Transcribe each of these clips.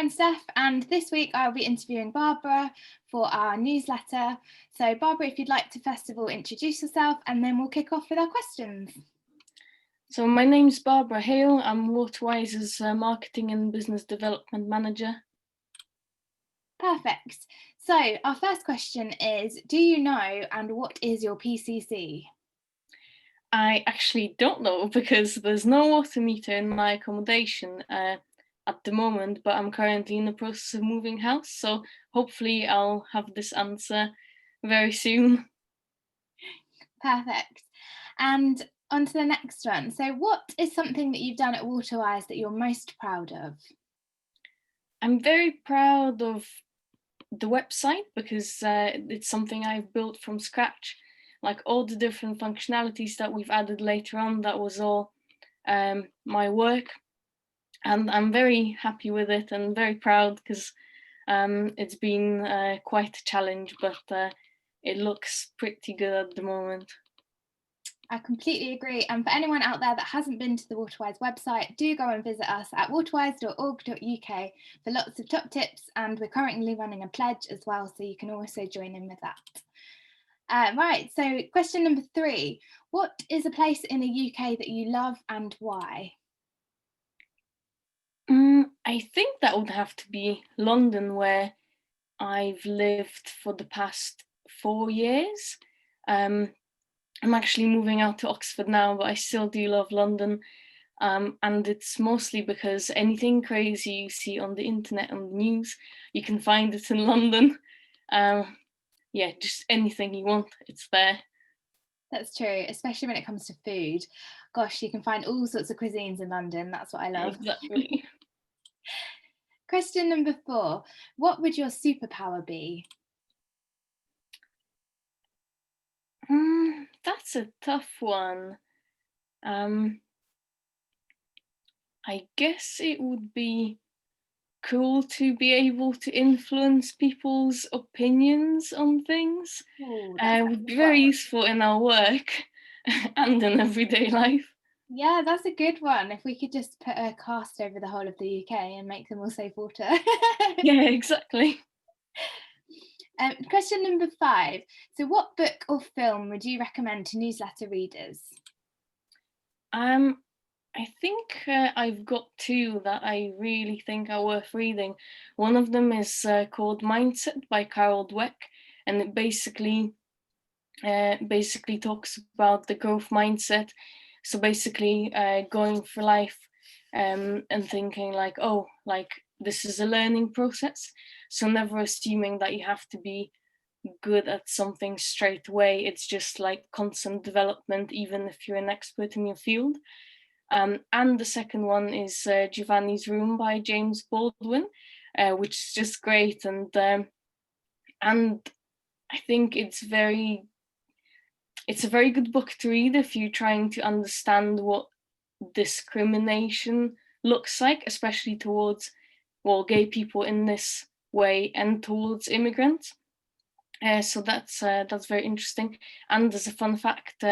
I'm Steph, and this week I'll be interviewing Barbara for our newsletter. So Barbara, if you'd like to first of all introduce yourself, and then we'll kick off with our questions. So my name's Barbara Hale. I'm Waterwise's Marketing and Business Development Manager. Perfect. So our first question is, do you know and what is your PCC? I actually don't know because there's no water meter in my accommodation at the moment, but I'm currently in the process of moving house, so hopefully I'll have this answer very soon. Perfect. And on to the next one. So what is something that you've done at Waterwise that you're most proud of? I'm very proud of the website because it's something I've built from scratch. Like all the different functionalities that we've added later on, that was all my work. And I'm very happy with it and very proud because it's been quite a challenge, but it looks pretty good at the moment. I completely agree. And for anyone out there that hasn't been to the Waterwise website, do go and visit us at waterwise.org.uk for lots of top tips. And we're currently running a pledge as well, so you can also join in with that. Right, so question number 3. What is a place in the UK that you love and why? I think that would have to be London, where I've lived for the past 4 years. I'm actually moving out to Oxford now, but I still do love London. And it's mostly because anything crazy you see on the internet and the news, you can find it in London. Yeah, just anything you want, it's there. That's true, especially when it comes to food. Gosh, you can find all sorts of cuisines in London. That's what I love. Exactly. Question number 4. What would your superpower be? That's a tough one. I guess it would be cool to be able to influence people's opinions on things. Ooh, It would be very useful in our work and in everyday life. Yeah, that's a good one. If we could just put a cast over the whole of the UK and make them all save water. Yeah, exactly. Question number 5. So what book or film would you recommend to newsletter readers? I think I've got 2 that I really think are worth reading. One of them is called Mindset by Carol Dweck, and it basically talks about the growth mindset. So basically going for life and thinking like, oh, like this is a learning process. So never assuming that you have to be good at something straight away. It's just like constant development, even if you're an expert in your field. And the second one is Giovanni's Room by James Baldwin, which is just great. And I think it's a very good book to read if you're trying to understand what discrimination looks like, especially towards, well, gay people in this way and towards immigrants. So that's very interesting. And as a fun fact,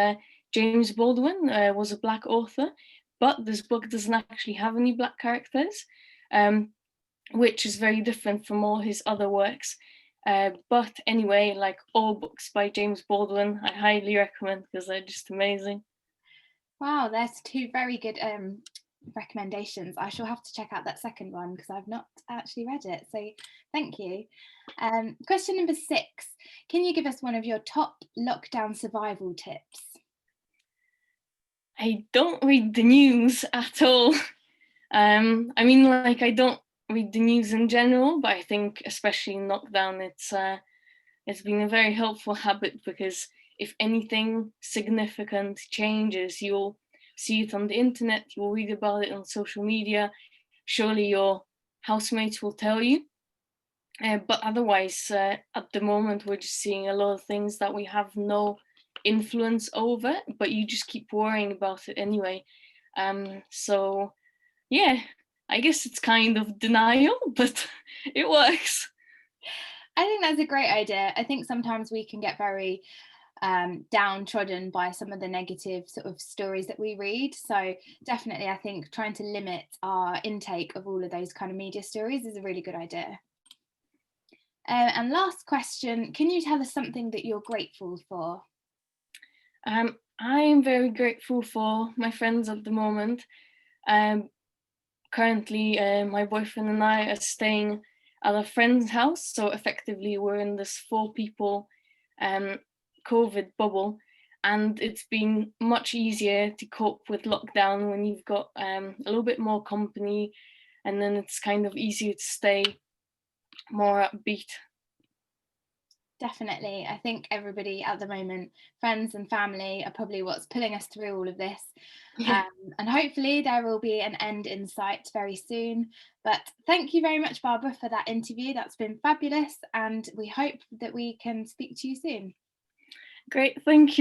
James Baldwin was a Black author, but this book doesn't actually have any Black characters, which is very different from all his other works. But anyway, like all books by James Baldwin, I highly recommend because they're just amazing. Wow, there's 2 very good recommendations. I shall have to check out that second one because I've not actually read it. So thank you. Question number 6. Can you give us one of your top lockdown survival tips? I don't read the news at all. I mean, like, I don't read the news in general, but I think especially in lockdown, it's been a very helpful habit because if anything significant changes, you'll see it on the internet, you'll read about it on social media, surely your housemates will tell you. But otherwise, at the moment, we're just seeing a lot of things that we have no influence over, but you just keep worrying about it anyway. So yeah, I guess it's kind of denial, but it works. I think that's a great idea. I think sometimes we can get very downtrodden by some of the negative sort of stories that we read. So definitely, I think trying to limit our intake of all of those kind of media stories is a really good idea. And last question, can you tell us something that you're grateful for? I'm very grateful for my friends at the moment. Currently, my boyfriend and I are staying at a friend's house, so effectively we're in this 4 people COVID bubble, and it's been much easier to cope with lockdown when you've got a little bit more company, and then it's kind of easier to stay more upbeat. Definitely. I think everybody at the moment, friends and family, are probably what's pulling us through all of this. Yeah. And hopefully there will be an end in sight very soon. But thank you very much, Barbara, for that interview. That's been fabulous. And we hope that we can speak to you soon. Great, thank you.